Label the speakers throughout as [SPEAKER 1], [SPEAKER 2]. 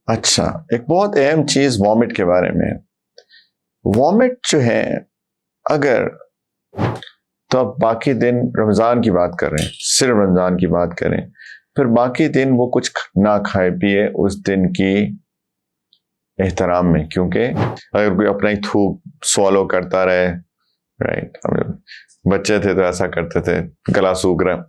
[SPEAKER 1] اچھا، ایک بہت اہم چیز وامٹ کے بارے میں. وامٹ جو ہے اگر تو آپ باقی دن رمضان کی بات کر رہے ہیں، صرف رمضان کی بات کریں، پھر باقی دن وہ کچھ نہ کھائے پیے اس دن کی احترام میں، کیونکہ اگر کوئی اپنا ہی تھوک سوالو کرتا رہے، رائٹ، بچے تھے تو ایسا کرتے تھے، گلا سوکھ رہا.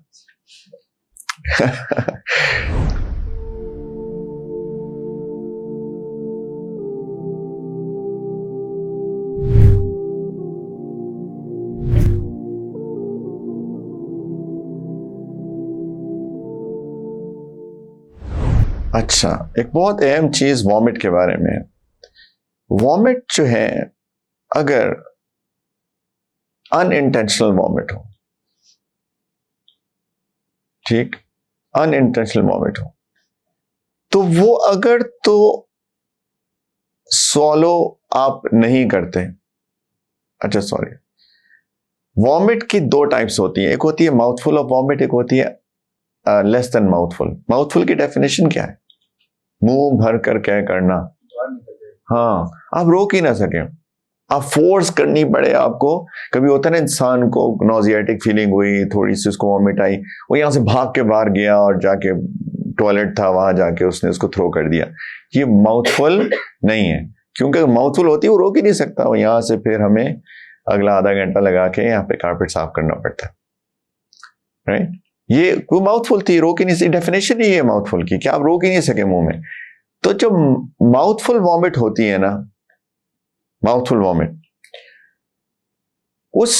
[SPEAKER 1] اچھا، ایک بہت اہم چیز وامٹ کے بارے میں. وامٹ جو ہے اگر ان انٹینشنل وامٹ ہو، ٹھیک، ان انٹینشنل وامٹ ہو، تو وہ اگر تو سوالو آپ نہیں کرتے. اچھا سوری، وامٹ کی دو ٹائپس ہوتی ہیں، ایک ہوتی ہے ماؤتھ فل آف وامٹ، ایک ہوتی ہے لیس دین ماؤتھ فل. ماؤتھ فل کی ڈیفینیشن کیا ہے؟ منہ بھر کر کیا کرنا، ہاں، آپ روک ہی نہ سکیں، آپ فورس کرنی پڑے آپ کو. کبھی ہوتا ہے نا انسان کو نوزیاٹک فیلنگ ہوئی، تھوڑی سی اس کو وامٹ آئی، وہ یہاں سے بھاگ کے باہر گیا اور جا کے ٹوائلٹ تھا وہاں جا کے اس نے اس کو تھرو کر دیا. یہ ماؤتھ فل نہیں ہے، کیونکہ ماؤتھ فل ہوتی ہے وہ روک ہی نہیں سکتا، وہ یہاں سے پھر ہمیں اگلا آدھا گھنٹہ لگا کے یہاں پہ کارپیٹ صاف کرنا پڑتا ہے، رائٹ. یہ کوئی ماؤتھ فل تھی، روک ہی نہیں سکتی. ڈیفینیشن ہی ہے ماؤتھ فل کی کہ آپ روک ہی نہیں سکے منہ میں. تو جو ماؤتھ فل وامٹ ہوتی ہے نا، ماؤتھ فل وامٹ اس،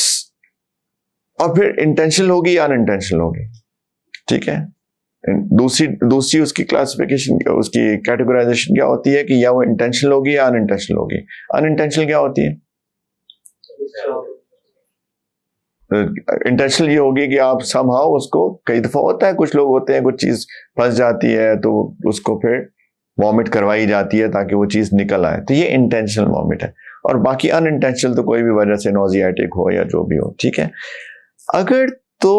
[SPEAKER 1] اور پھر انٹینشنل ہوگی یا ان انٹینشنل ہوگی، ٹھیک ہے. دوسری اس کی کلاسیفیکیشن، اس کی کیٹیگرائزیشن کیا ہوتی ہے کہ یا وہ انٹینشنل ہوگی یا ان انٹینشنل ہوگی. ان انٹینشنل کیا ہوتی ہے؟ انٹینشنل یہ ہوگی کہ آپ سم ہاؤ اس کو، کئی دفعہ ہوتا ہے کچھ لوگ ہوتے ہیں کچھ چیز پھنس جاتی ہے تو اس کو پھر وامٹ کروائی جاتی ہے تاکہ وہ چیز نکل آئے، تو یہ انٹینشنل وامٹ ہے. اور باقی ان انٹینشنل تو کوئی بھی وجہ سے نوزیاٹک ہو یا جو بھی ہو، ٹھیک ہے. اگر تو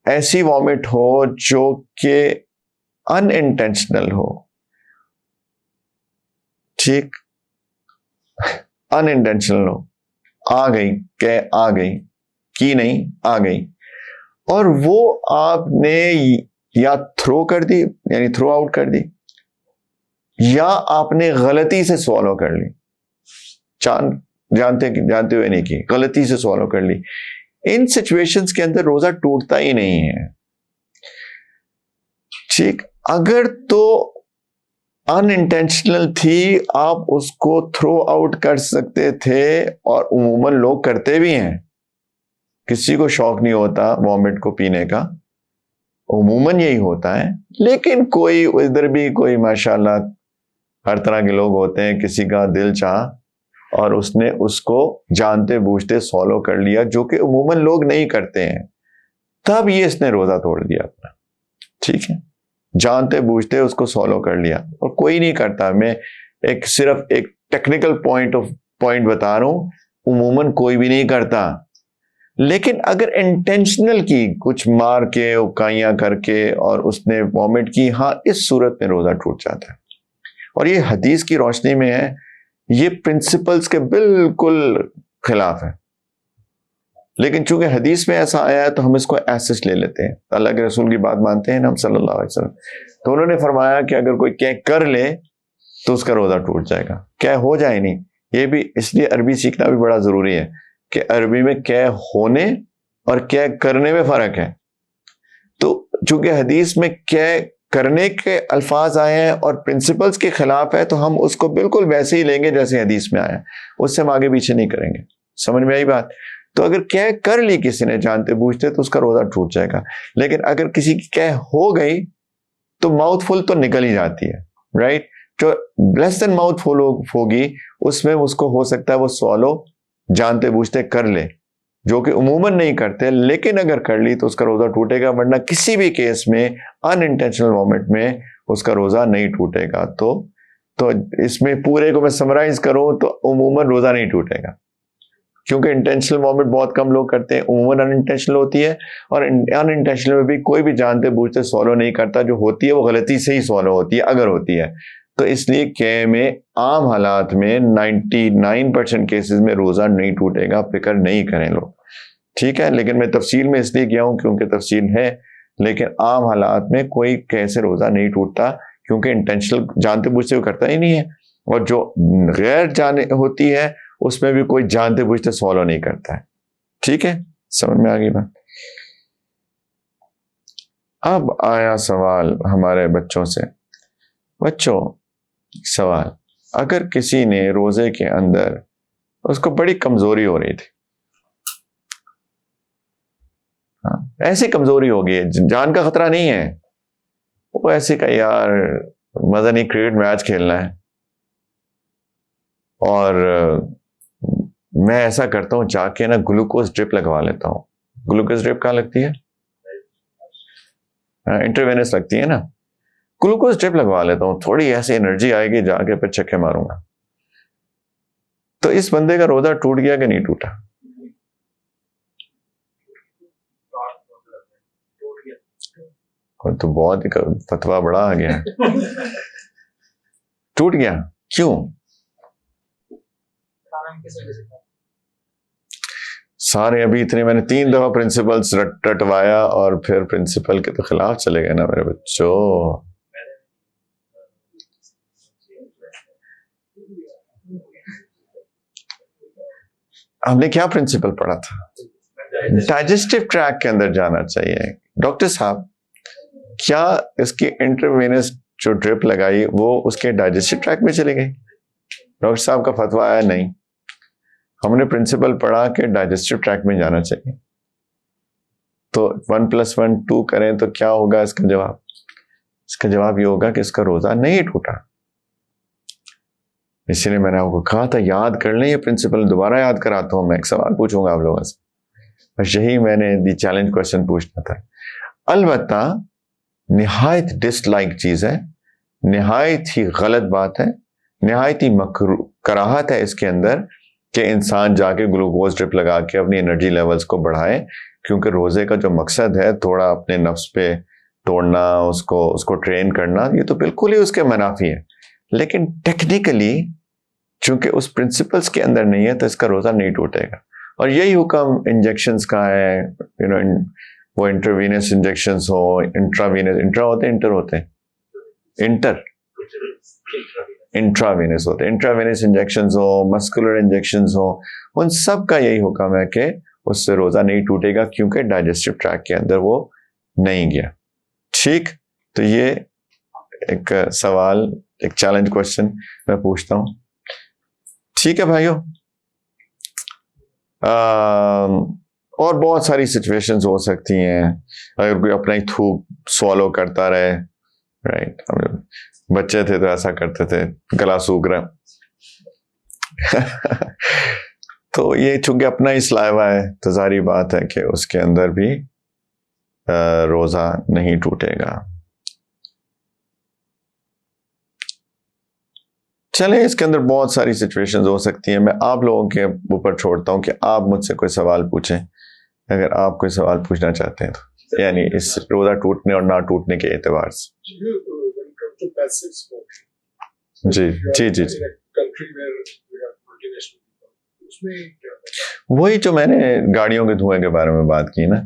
[SPEAKER 1] ایسی وامٹ ہو جو کہ ان انٹینشنل ہو، ٹھیک، ان انٹینشنل ہو، آ گئی کہ آ گئی، کی نہیں آ گئی، اور وہ آپ نے یا تھرو کر دی، یعنی تھرو آؤٹ کر دی، یا آپ نے غلطی سے سوالو کر لی، جانتے ہوئے نہیں کی، غلطی سے سوالو کر لی. ان سچویشنز کے اندر روزہ ٹوٹتا ہی نہیں ہے، ٹھیک. اگر تو ان انٹینشنل تھی، آپ اس کو تھرو آؤٹ کر سکتے تھے، اور عموماً لوگ کرتے بھی ہیں، کسی کو شوق نہیں ہوتا وامٹ کو پینے کا، عموماً یہی ہوتا ہے. لیکن کوئی ادھر بھی کوئی ماشاءاللہ ہر طرح کے لوگ ہوتے ہیں، کسی کا دل چاہ اور اس نے اس کو جانتے بوجھتے سولو کر لیا، جو کہ عموماً لوگ نہیں کرتے ہیں، تب یہ اس نے روزہ توڑ دیا اپنا، ٹھیک ہے. جانتے بوجھتے اس کو سولو کر لیا، اور کوئی نہیں کرتا. میں صرف ایک ٹیکنیکل پوائنٹ بتا رہا ہوں، عموماً کوئی بھی نہیں کرتا. لیکن اگر انٹینشنل کی، کچھ مار کے اکائیاں کر کے اور اس نے وامٹ کی، ہاں، اس صورت میں روزہ ٹوٹ جاتا ہے. اور یہ حدیث کی روشنی میں ہے، یہ پرنسپلز کے بالکل خلاف ہے. لیکن چونکہ حدیث میں ایسا آیا ہے تو ہم اس کو ایسے لے لیتے ہیں، اللہ کے رسول کی بات مانتے ہیں نا ہم صلی اللہ علیہ وسلم. تو انہوں نے فرمایا کہ اگر کوئی کیا کر لے تو اس کا روزہ ٹوٹ جائے گا. کیا ہو جائے نہیں، یہ بھی اس لیے عربی سیکھنا بھی بڑا ضروری ہے کہ عربی میں کیا ہونے اور کیا کرنے میں فرق ہے. تو چونکہ حدیث میں کیا کرنے کے الفاظ آئے ہیں اور پرنسپلز کے خلاف ہے، تو ہم اس کو بالکل ویسے ہی لیں گے جیسے حدیث میں آیا، اس سے ہم آگے پیچھے نہیں کریں گے. سمجھ میں آئی بات؟ تو اگر کیا کر لی کسی نے جانتے بوجھتے تو اس کا روزہ ٹوٹ جائے گا. لیکن اگر کسی کی کیا ہو گئی تو ماؤتھ فل تو نکل ہی جاتی ہے، رائٹ. جو لیس دین ماؤتھ فل ہوگی اس میں اس کو ہو سکتا ہے وہ سوالو جانتے بوجھتے کر لے، جو کہ عموماً نہیں کرتے. لیکن اگر کر لی تو اس کا روزہ ٹوٹے گا، ورنہ کسی بھی کیس میں ان انٹینشنل مومنٹ میں اس کا روزہ نہیں ٹوٹے گا. تو اس میں پورے کو میں سمرائز کروں تو عموماً روزہ نہیں ٹوٹے گا، کیونکہ انٹینشنل مومنٹ بہت کم لوگ کرتے ہیں، عموماً ان انٹینشنل ہوتی ہے. اور ان انٹینشنل میں بھی کوئی بھی جانتے بوجھتے سولو نہیں کرتا، جو ہوتی ہے وہ غلطی سے ہی سولو ہوتی ہے اگر ہوتی ہے. تو اس لیے کہ میں عام حالات میں 99% کیسز میں روزہ نہیں ٹوٹے گا، فکر نہیں کریں لوگ، ٹھیک ہے. لیکن میں تفصیل میں اس لیے کیا ہوں کیونکہ تفصیل ہے، لیکن عام حالات میں کوئی کیسے روزہ نہیں ٹوٹتا، کیونکہ انٹینشنل جانتے بوجھتے وہ کرتا ہی نہیں ہے. اور جو غیر جانے ہوتی ہے اس میں بھی کوئی جانتے بوجھتے فالو نہیں کرتا ہے. ٹھیک ہے، سمجھ میں آ گئی بات. اب آیا سوال ہمارے بچوں سے. بچوں سوال، اگر کسی نے روزے کے اندر اس کو بڑی کمزوری ہو رہی تھی، ایسی کمزوری ہوگی جان کا خطرہ نہیں ہے، وہ ایسے کہ یار مزہ نہیں، کرکٹ میچ کھیلنا ہے، اور میں ایسا کرتا ہوں جا کے نا گلوکوز ڈرپ لگوا لیتا ہوں. گلوکوز ڈرپ کہاں لگتی ہے؟ انٹروینس لگتی ہے نا. گلوکوز ڈرپ لگوا لیتا ہوں، تھوڑی ایسی انرجی آئے گی، جا کے پھر چھکے ماروں گا. تو اس بندے کا روزہ ٹوٹ گیا کہ نہیں ٹوٹا؟ تو بہت ہی فتوا بڑا آ گیا. ٹوٹ گیا کیوں؟ سارے ابھی اتنے میں نے 3 دفعہ پرنسپلز رٹوایا اور پھر پرنسپل کے تو خلاف چلے گئے نا میرے بچوں. ہم نے کیا پرنسپل پڑھا تھا؟ ڈائجسٹو ٹریک کے اندر جانا چاہیے. ڈاکٹر صاحب کیا اس کی انٹروینس جو ڈرپ لگائی وہ اس کے ڈائجسٹو ٹریک میں چلی گئی؟ ڈاکٹر صاحب کا فتویٰ آیا نہیں. ہم نے پرنسپل پڑھا کہ ڈائجسٹو ٹریک میں جانا چاہیے. تو 1+1 2 کریں تو کیا ہوگا اس کا جواب؟ اس کا جواب یہ ہوگا کہ اس کا روزہ نہیں ٹوٹا. اسی لیے میں نے آپ کو کہا تھا یاد کر لیں یہ پرنسپل. دوبارہ یاد کراتا ہوں، میں ایک سوال پوچھوں گا آپ لوگوں سے، بس یہی میں نے دی چیلنج کوشچن پوچھنا تھا. البتہ نہایت ڈس لائک چیز ہے، نہایت ہی غلط بات ہے، نہایت ہی کراہت ہے اس کے اندر کہ انسان جا کے گلوکوز ڈرپ لگا کے اپنی انرجی لیولز کو بڑھائے. کیونکہ روزے کا جو مقصد ہے تھوڑا اپنے نفس پہ توڑنا، اس کو ٹرین کرنا، یہ تو بالکل ہی اس کے منافی ہے. لیکن ٹیکنیکلی چونکہ اس پرنسپلز کے اندر نہیں ہے تو اس کا روزہ نہیں ٹوٹے گا. اور یہی حکم انجیکشنز کا ہے، وہ انٹروینس انجیکشنز ہو، انٹرا ہوتے ہیں، انٹر ہوتے ہیں، انٹراوینس ہوتے ہیں، انٹراوینس انجیکشنز ہو، مسکولر انجیکشنز ہو، ان سب کا یہی حکم ہے کہ اس سے روزہ نہیں ٹوٹے گا کیونکہ ڈائجسٹو ٹریک کے اندر وہ نہیں گیا. ٹھیک، تو یہ ایک سوال، ایک چیلنج کوشچن میں پوچھتا ہوں. ٹھیک ہے بھائیو. اور بہت ساری سچویشنز ہو سکتی ہیں. اگر کوئی اپنا ہی تھوک سوالو کرتا رہے، رائٹ، بچے تھے تو ایسا کرتے تھے، گلا سوکھ رہا. تو یہ چونکہ اپنا ہی سلائیوا ہے تو ظاہری بات ہے کہ اس کے اندر بھی روزہ نہیں ٹوٹے گا. چلیں، اس کے اندر بہت ساری سچویشنز ہو سکتی ہیں. میں آپ لوگوں کے اوپر چھوڑتا ہوں کہ آپ مجھ سے کوئی سوال پوچھیں اگر آپ کوئی سوال پوچھنا چاہتے ہیں تو، یعنی اس روزہ ٹوٹنے اور نہ ٹوٹنے کے اعتبار سے. جی جی جی جی وہی جو میں نے گاڑیوں کے دھوئیں کے بارے میں بات کی نا،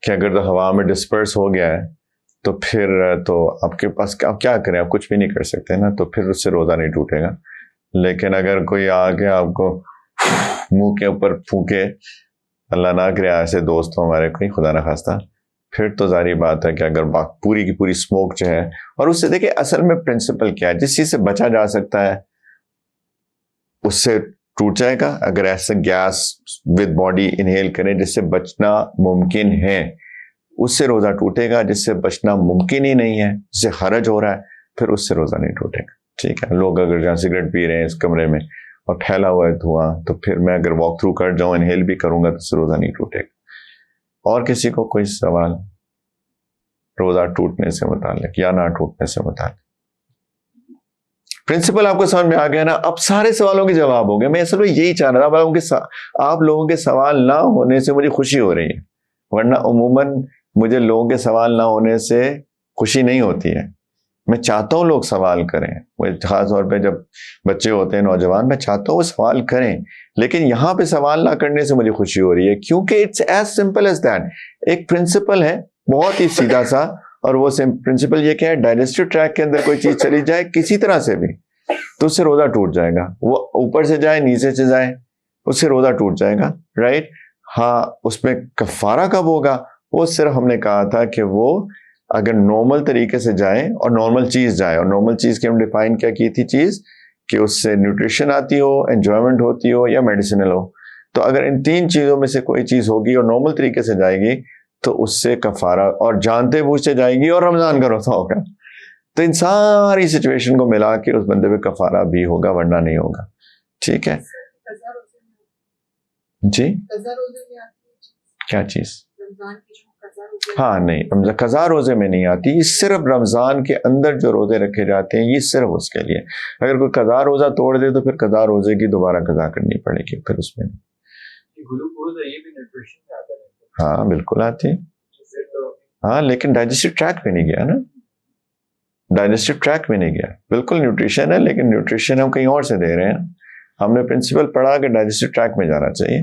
[SPEAKER 1] کہ اگر تو ہوا میں ڈسپرس ہو گیا ہے تو پھر تو آپ کے پاس آپ کیا کریں، آپ کچھ بھی نہیں کر سکتے نا، تو پھر اس سے روزہ نہیں ٹوٹے گا. لیکن اگر کوئی آ کے آپ کو منہ کے اوپر پھونکے، اللہ نہ کرے ایسے دوست ہو ہمارے کوئی، خدا نہ خواستہ، پھر تو ظاہری بات ہے کہ اگر پوری کی پوری اسموک جو ہے، اور اس سے دیکھیں اصل میں پرنسپل کیا ہے، جس چیز سے بچا جا سکتا ہے اس سے ٹوٹ جائے گا. اگر ایسے گیس ود باڈی انہیل کریں جس سے بچنا ممکن ہے، اس سے روزہ ٹوٹے گا. جس سے بچنا ممکن ہی نہیں ہے، جس سے حرج ہو رہا ہے، پھر اس سے روزہ نہیں ٹوٹے گا. ٹھیک ہے، لوگ اگر جہاں سگریٹ پی رہے ہیں اس کمرے میں اور پھیلا ہوا ہے دھواں، تو پھر میں اگر واک تھرو کر جاؤں، انہیل بھی کروں گا تو اس سے روزہ نہیں ٹوٹے گا. اور کسی کو کوئی سوال روزہ ٹوٹنے سے متعلق یا نہ ٹوٹنے سے متعلق؟ پرنسپل آپ کو سمجھ میں آ گیا نا؟ اب سارے سوالوں کے جواب ہو گئے. میں اصل میں یہی چاہ رہا تھا، آپ لوگوں کے سوال نہ ہونے سے مجھے خوشی ہو رہی ہے، ورنہ عموماً مجھے لوگوں کے سوال نہ ہونے سے خوشی نہیں ہوتی ہے. میں چاہتا ہوں لوگ سوال کریں، وہ خاص طور پہ جب بچے ہوتے ہیں، نوجوان، میں چاہتا ہوں وہ سوال کریں، لیکن یہاں پہ سوال نہ کرنے سے مجھے خوشی ہو رہی ہے، کیونکہ it's as simple as that. ایک پرنسپل ہے بہت ہی سیدھا سا، اور وہ پرنسپل یہ کہ ہے ڈائجسٹو ٹریک کے اندر کوئی چیز چلی جائے کسی طرح سے بھی تو اس سے روزہ ٹوٹ جائے گا، وہ اوپر سے جائے نیچے سے جائے اس سے روزہ ٹوٹ جائے گا، رائٹ. ہاں اس میں کفارہ کب ہوگا، وہ صرف ہم نے کہا تھا کہ وہ اگر نارمل طریقے سے جائے اور نارمل چیز جائے، اور نارمل چیز کی ہم ڈیفائن کیا کی تھی چیز کہ اس سے نیوٹریشن آتی ہو، انجوائمنٹ ہوتی ہو یا میڈیسنل ہو. تو اگر ان تین چیزوں میں سے کوئی چیز ہوگی اور نارمل طریقے سے جائے گی تو اس سے کفارہ، اور جانتے بوجھتے جائے گی اور رمضان کا روزہ ہوگا، تو ان ساری سچویشن کو ملا کے اس بندے پہ کفارہ بھی ہوگا ورنہ نہیں ہوگا. ٹھیک ہے جی. کیا چیز؟ ہاں نہیں، قضا روزے میں نہیں آتی، یہ صرف رمضان کے اندر جو روزے رکھے جاتے ہیں یہ صرف اس کے لیے. اگر کوئی قضا روزہ توڑ دے تو پھر قضا روزے کی دوبارہ قضا کرنی پڑے گی پھر اس میں. ہاں بالکل آتی ہے، ہاں لیکن ڈائجسٹو ٹریک میں نہیں گیا نا، ڈائجسٹو ٹریک میں نہیں گیا. بالکل نیوٹریشن ہے لیکن نیوٹریشن ہم کہیں اور سے دے رہے ہیں. ہم نے پرنسپل پڑھا کہ ڈائجسٹو ٹریک میں جانا چاہیے.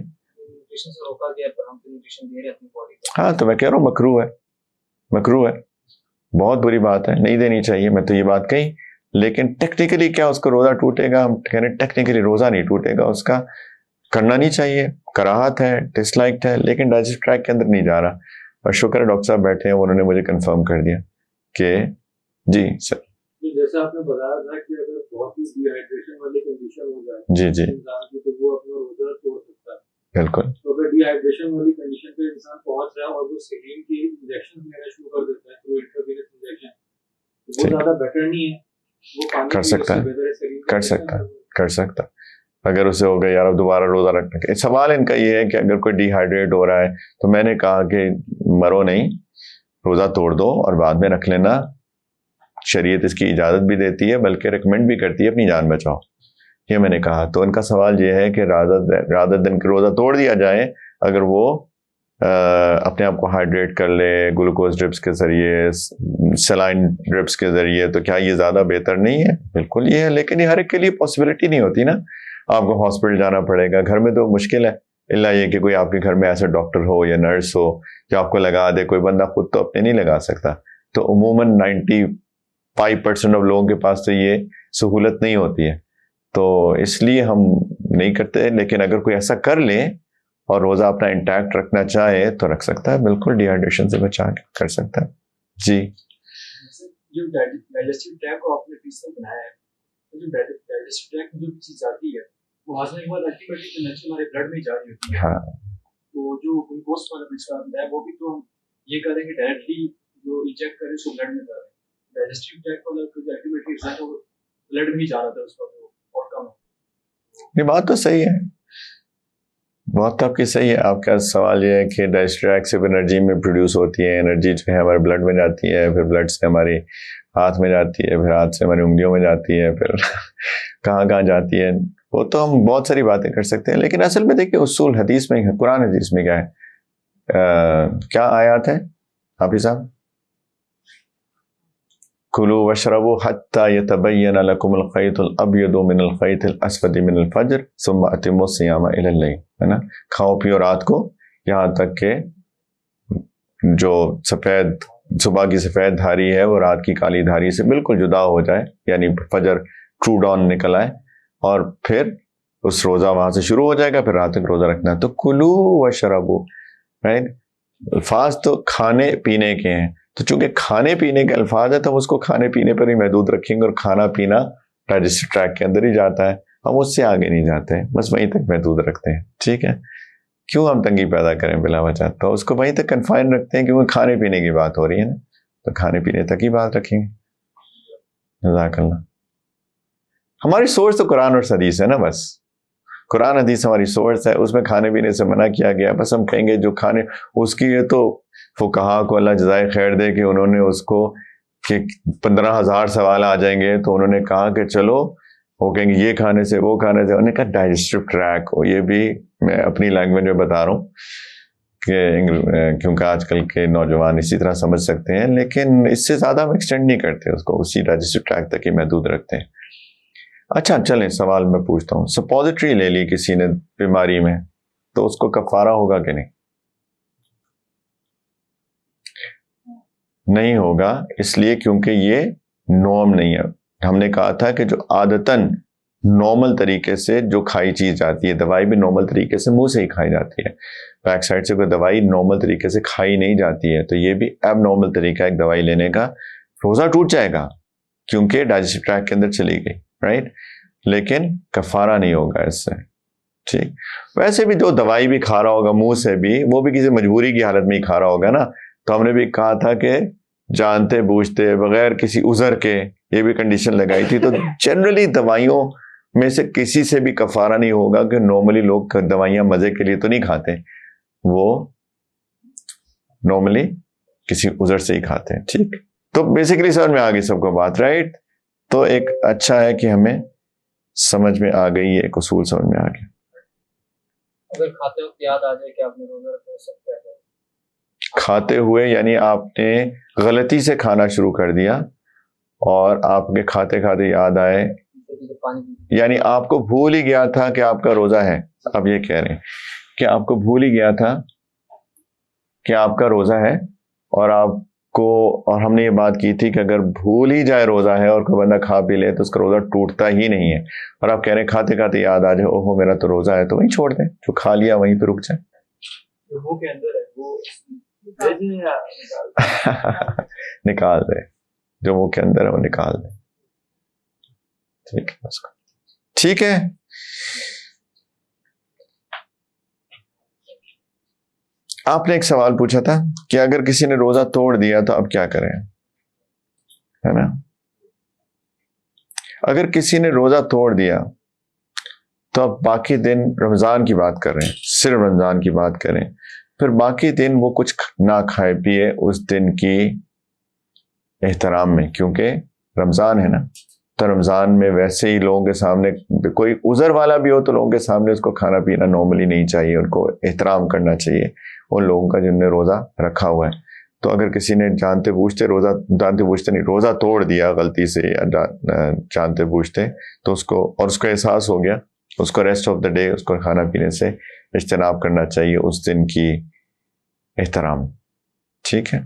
[SPEAKER 1] ہاں تو میں کہہ رہا ہوں مکروہ ہے، مکروہ ہے، بہت بری بات ہے، نہیں دینی چاہیے. میں تو یہ بات کہی، لیکن ٹیکنیکلی کیا اس کا روزہ ٹوٹے گا؟ ہم کہہ رہے ہیں ٹیکنیکلی روزہ نہیں ٹوٹے گا، اس کا کرنا نہیں چاہیے، کراہت ہے، ڈس لائکڈ ہے، لیکن ڈائجسٹو ٹریک کے اندر نہیں جا رہا. اور شکر ہے ڈاکٹر صاحب بیٹھے ہیں، انہوں نے مجھے کنفرم کر دیا کہ جی سر.
[SPEAKER 2] جیسے آپ نے بتایا تھا کہ اگر بہت ہی ڈی ہائیڈریشن والی کنڈیشن ہو جائے
[SPEAKER 1] جی جی
[SPEAKER 2] تو وہ اپنا روزہ توڑ سکتا ہے.
[SPEAKER 1] بالکل.
[SPEAKER 2] تو اگر ڈی ہائیڈریشن والی کنڈیشن پہ انسان پہنچ رہا ہے اور وہ سیلین کی انجیکشن لینا شروع کر دیتا ہے تو انٹراوینس انجیکشن، وہ زیادہ بیٹر نہیں ہے، وہ پانی
[SPEAKER 1] کر سکتا ہے، کر سکتا ہے، کر سکتا ہے. اگر اسے ہو گیا یار اب دوبارہ روزہ رکھنے کا سوال ان کا یہ ہے کہ اگر کوئی ڈی ہائیڈریٹ ہو رہا ہے تو میں نے کہا کہ مرو نہیں، روزہ توڑ دو اور بعد میں رکھ لینا. شریعت اس کی اجازت بھی دیتی ہے بلکہ ریکمینڈ بھی کرتی ہے اپنی جان بچاؤ، یہ میں نے کہا. تو ان کا سوال یہ ہے کہ رادر دن روزہ توڑ دیا جائے اگر وہ اپنے آپ کو ہائیڈریٹ کر لے گلوکوز ڈرپس کے ذریعے، سلائن ڈرپس کے ذریعے، تو کیا یہ زیادہ بہتر نہیں ہے؟ بالکل یہ ہے، لیکن یہ ہر ایک کے لیے پاسبلٹی نہیں ہوتی نا. آپ کو ہاسپٹل جانا پڑے گا، گھر میں تو مشکل ہے، الا یہ کہ کوئی آپ کے گھر میں ایسا ڈاکٹر ہو یا نرس ہو جو آپ کو لگا دے. کوئی بندہ خود تو اپنے نہیں لگا سکتا. تو عموماً 95% آف لوگوں کے پاس تو یہ سہولت نہیں ہوتی ہے، تو اس لیے ہم نہیں کرتے. لیکن اگر کوئی ایسا کر لے اور روزہ اپنا انٹیکٹ رکھنا چاہے تو رکھ سکتا ہے، بالکل ڈی ہائیڈریشن سے بچا کے کر سکتا ہے. جی
[SPEAKER 2] جو ڈائجسٹو ٹریک کو آپ نے پیسل بنایا ہے، جو ڈائجسٹو ٹریک میں جو چیز آتی ہے وہ ہاضمے کے بعد الٹیمیٹلی انرجی ہمارے بلڈ میں جا رہی ہوتی ہے.
[SPEAKER 1] ہاں
[SPEAKER 2] تو جو گلوکوز والا پرسکرائب ہے وہ بھی تو ہم یہ کریں کہ ڈائریکٹلی جو انجیکٹ کریں اس کو بلڈ میں جا رہے ہیں. ڈائجسٹو ٹریک والا جو الٹیمیٹلی ریزلٹ ہے وہ بلڈ میں جا رہا تھا، اس کا جو آؤٹ کم ہے.
[SPEAKER 1] یہ بات تو صحیح ہے، بات تو آپ کی صحیح ہے. آپ کا سوال یہ ہے کہ ڈائجسٹو ٹریک سے انرجی میں پروڈیوس ہوتی ہے، انرجی جو ہے ہمارے بلڈ میں جاتی ہے، پھر بلڈ سے ہماری ہاتھ میں جاتی ہے، پھر ہاتھ سے ہماری انگلیوں میں جاتی ہے، پھر کہاں کہاں جاتی ہے. وہ تو ہم بہت ساری باتیں کر سکتے ہیں، لیکن اصل میں دیکھیں اصول حدیث میں، قرآن حدیث میں کیا ہے، کیا آیات ہے حافظ صاحب؟ کلوا واشربوا حتى يتبين لكم الخيط الابيض من الخيط الاسود من الفجر ثم اتموا الصيام الى الليل، ہے نا. کھاؤ پیو رات کو یہاں تک کہ جو سفید صبح کی سفید دھاری ہے وہ رات کی کالی دھاری سے بالکل جدا ہو جائے، یعنی فجر ٹرو ڈان نکل آئے، اور پھر اس روزہ وہاں سے شروع ہو جائے گا، پھر رات تک روزہ رکھنا ہے. تو کلو واشربوا، رائٹ، الفاظ تو کھانے پینے کے ہیں، تو چونکہ کھانے پینے کے الفاظ ہے تو ہم اس کو کھانے پینے پر ہی محدود رکھیں گے، اور کھانا پینا ڈائجسٹو ٹریک کے اندر ہی جاتا ہے، ہم اس سے آگے نہیں جاتے ہیں، بس وہیں تک محدود رکھتے ہیں. ٹھیک ہے، کیوں ہم تنگی پیدا کریں بلا وجہ؟ تو اس کو وہیں تک کنفائن رکھتے ہیں کیونکہ کھانے پینے کی بات ہو رہی ہے نا، تو کھانے پینے تک ہی بات رکھیں گے. جزاک اللہ. ہماری سورس تو قرآن اور حدیث ہے نا، بس قرآن حدیث ہماری سورس ہے، اس میں کھانے پینے سے منع کیا گیا. بس ہم کہیں گے جو کھانے اس کی ہے تو فقہا کو اللہ جزائے خیر دے کہ انہوں نے اس کو کہ 15,000 سوال آ جائیں گے تو انہوں نے کہا کہ چلو وہ کہیں گے یہ کھانے سے وہ کھانے سے، انہوں نے کہا ڈائجسٹو ٹریک ہو. یہ بھی میں اپنی لینگویج میں بتا رہا ہوں کیونکہ آج کل کے نوجوان اسی طرح سمجھ سکتے ہیں، لیکن اس سے زیادہ ہم ایکسٹینڈ نہیں کرتے اس کو، اسی ڈائجسٹو ٹریکٹ تک ہی محدود رکھتے ہیں. اچھا چلیں سوال میں پوچھتا ہوں، سپوزیٹری لے لی کسی نے بیماری میں، تو اس کو کفارہ ہوگا کہ نہیں؟ نہیں ہوگا، اس لیے کیونکہ یہ نارم نہیں ہے. ہم نے کہا تھا کہ جو عادتاً نارمل طریقے سے جو کھائی چیز جاتی ہے، دوائی بھی نارمل طریقے سے منہ سے ہی کھائی جاتی ہے، بیک سائڈ سے کوئی دوائی نارمل طریقے سے کھائی نہیں جاتی ہے، تو یہ بھی اب نارمل طریقہ ایک دوائی لینے کا. روزہ ٹوٹ جائے گا کیونکہ ڈائجسٹو ٹریکٹ کے اندر چلی گئی، رائٹ، لیکن کفارہ نہیں ہوگا اس سے. ٹھیک، ویسے بھی جو دوائی بھی کھا رہا ہوگا منہ سے بھی، وہ بھی کسی مجبوری کی حالت میں ہی کھا رہا ہوگا نا. تو ہم نے بھی کہا تھا کہ جانتے بوجھتے بغیر کسی عذر کے یہ بھی کنڈیشن لگائی تھی. تو جنرلی دوائیوں میں سے کسی سے بھی کفارہ نہیں ہوگا، کہ نارملی لوگ دوائیاں مزے کے لیے تو نہیں کھاتے، وہ نارملی کسی عذر سے ہی کھاتے ہیں. ٹھیک، تو بیسیکلی سمجھ میں آ گئی سب کو بات، رائٹ. تو ایک اچھا ہے کہ ہمیں سمجھ میں آ گئی، ایک اصول سمجھ میں آ گیا.
[SPEAKER 2] اگر کھاتے وقت یاد آ جائے کہ آپ نے روزہ رکھا ہے، سب کیا کریں؟
[SPEAKER 1] کھاتے ہوئے یعنی آپ نے غلطی سے کھانا شروع کر دیا اور آپ کے کھاتے کھاتے یاد آئے، یعنی آپ کو بھول ہی گیا تھا کہ آپ کا روزہ ہے. اب یہ کہہ رہے ہیں کہ آپ کو بھول ہی گیا تھا کہ آپ کا روزہ ہے، اور آپ کو، اور ہم نے یہ بات کی تھی کہ اگر بھول ہی جائے روزہ ہے اور کوئی بندہ کھا پی لے تو اس کا روزہ ٹوٹتا ہی نہیں ہے. اور آپ کہہ رہے ہیں کھاتے کھاتے یاد آ جائے اوہو میرا تو روزہ ہے، تو وہیں چھوڑ دیں، جو کھا لیا وہیں پہ رک جائیں.
[SPEAKER 2] وہ کے اندر ہے وہ
[SPEAKER 1] نکال دیں، جو منہ کے اندر ہے وہ نکال دیں. ٹھیک ہے، ٹھیک ہے. آپ نے ایک سوال پوچھا تھا کہ اگر کسی نے روزہ توڑ دیا تو اب کیا کریں، ہے نا. اگر کسی نے روزہ توڑ دیا تو اب باقی دن، رمضان کی بات کر رہے ہیں، صرف رمضان کی بات کریں، پھر باقی دن وہ کچھ نہ کھائے پیے اس دن کی احترام میں، کیونکہ رمضان ہے نا. تو رمضان میں ویسے ہی لوگوں کے سامنے کوئی عذر والا بھی ہو تو لوگوں کے سامنے اس کو کھانا پینا نارملی نہیں چاہیے، ان کو احترام کرنا چاہیے ان لوگوں کا جن نے روزہ رکھا ہوا ہے. تو اگر کسی نے جانتے بوجھتے روزہ توڑ دیا غلطی سے یا جانتے بوجھتے، تو اس کو، اور اس کو احساس ہو گیا، اس کو ریسٹ آف دا ڈے اس کو کھانا پینے سے اجتناب کرنا چاہیے، اس دن کی احترام. ٹھیک ہے.